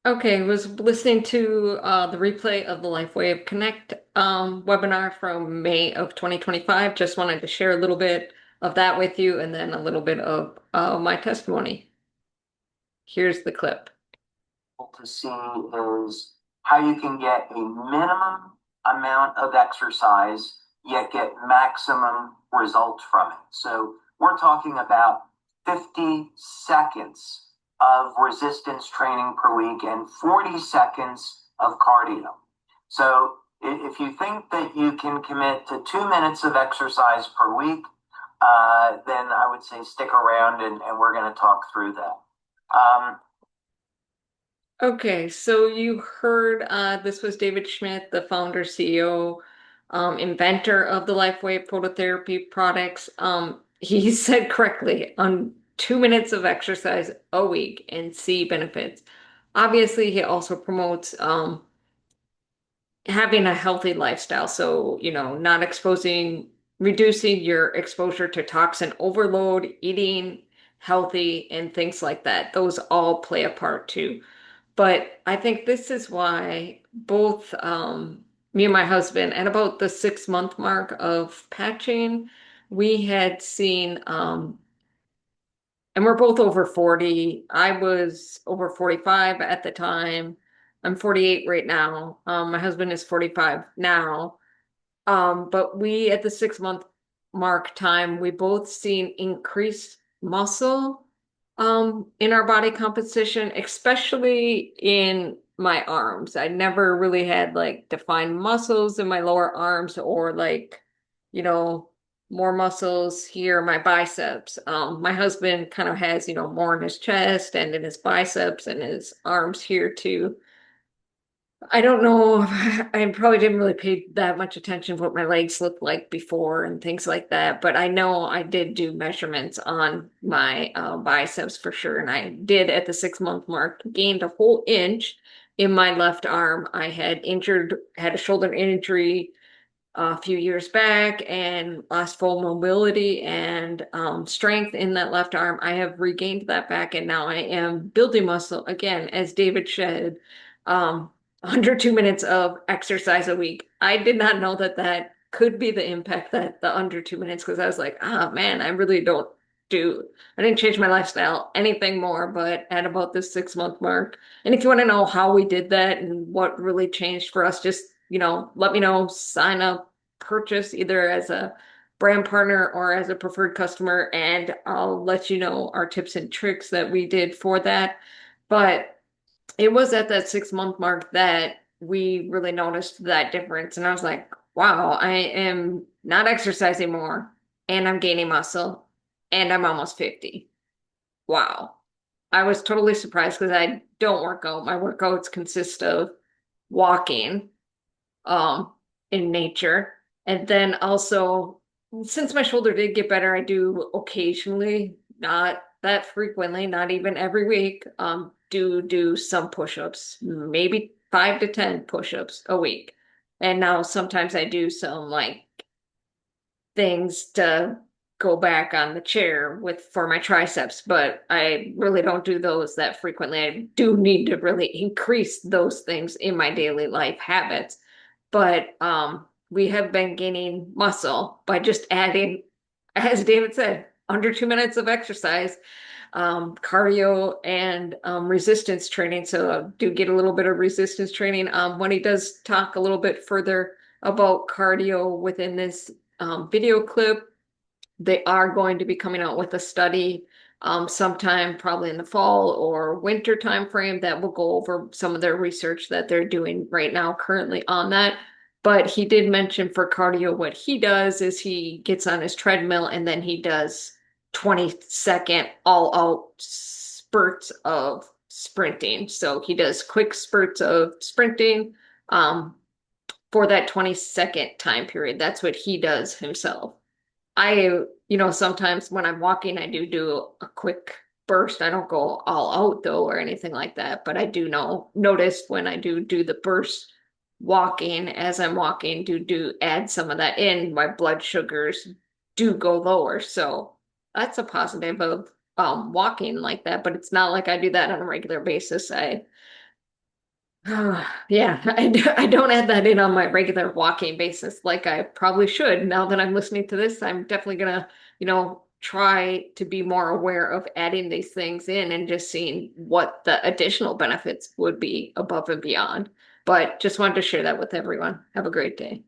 Okay, was listening to the replay of the LifeWave Connect webinar from May of 2025. Just wanted to share a little bit of that with you and then a little bit of my testimony. Here's the clip. To see is how you can get a minimum amount of exercise yet get maximum results from it. So we're talking about 50 seconds of resistance training per week and 40 seconds of cardio. So if you think that you can commit to 2 minutes of exercise per week, then I would say stick around and we're going to talk through that. Okay, so you heard this was David Schmidt, the founder, CEO, inventor of the LifeWave phototherapy products. He said correctly on 2 minutes of exercise a week and see benefits. Obviously, he also promotes having a healthy lifestyle. So, not reducing your exposure to toxin overload, eating healthy, and things like that. Those all play a part too. But I think this is why both me and my husband, at about the 6 month mark of patching, we had seen, and we're both over 40. I was over 45 at the time. I'm 48 right now. My husband is 45 now. But we, at the 6 month mark time, we both seen increased muscle in our body composition, especially in my arms. I never really had like defined muscles in my lower arms or like, you know, more muscles here in my biceps. My husband kind of has, more in his chest and in his biceps and his arms here too. I don't know. I probably didn't really pay that much attention to what my legs looked like before and things like that. But I know I did do measurements on my biceps for sure. And I did at the 6 month mark gained a whole inch in my left arm. I had a shoulder injury a few years back and lost full mobility and strength in that left arm. I have regained that back and now I am building muscle again, as David said, um, under 2 minutes of exercise a week. I did not know that that could be the impact that the under 2 minutes, because I was like, oh man, I really don't I didn't change my lifestyle anything more, but at about this 6 month mark. And if you want to know how we did that and what really changed for us, just let me know, sign up, purchase either as a brand partner or as a preferred customer, and I'll let you know our tips and tricks that we did for that. But it was at that 6 month mark that we really noticed that difference. And I was like, wow, I am not exercising more and I'm gaining muscle and I'm almost 50. Wow. I was totally surprised because I don't work out. My workouts consist of walking um in nature. And then also, since my shoulder did get better, I do occasionally, not that frequently, not even every week, do some push-ups, maybe 5 to 10 push-ups a week. And now sometimes I do some like things to go back on the chair with for my triceps, but I really don't do those that frequently. I do need to really increase those things in my daily life habits. But we have been gaining muscle by just adding, as David said, under 2 minutes of exercise, cardio and resistance training. So I do get a little bit of resistance training. When he does talk a little bit further about cardio within this video clip, they are going to be coming out with a study sometime probably in the fall or winter time frame that will go over some of their research that they're doing right now currently on that. But he did mention for cardio, what he does is he gets on his treadmill and then he does 20-second all out spurts of sprinting. So he does quick spurts of sprinting for that 20-second time period. That's what he does himself. Sometimes when I'm walking, I do a quick burst. I don't go all out though or anything like that, but I do notice when I do the burst walking as I'm walking, do add some of that in, my blood sugars do go lower. So that's a positive of walking like that, but it's not like I do that on a regular basis. Yeah, I don't add that in on my regular walking basis like I probably should. Now that I'm listening to this, I'm definitely gonna, try to be more aware of adding these things in and just seeing what the additional benefits would be above and beyond. But just wanted to share that with everyone. Have a great day.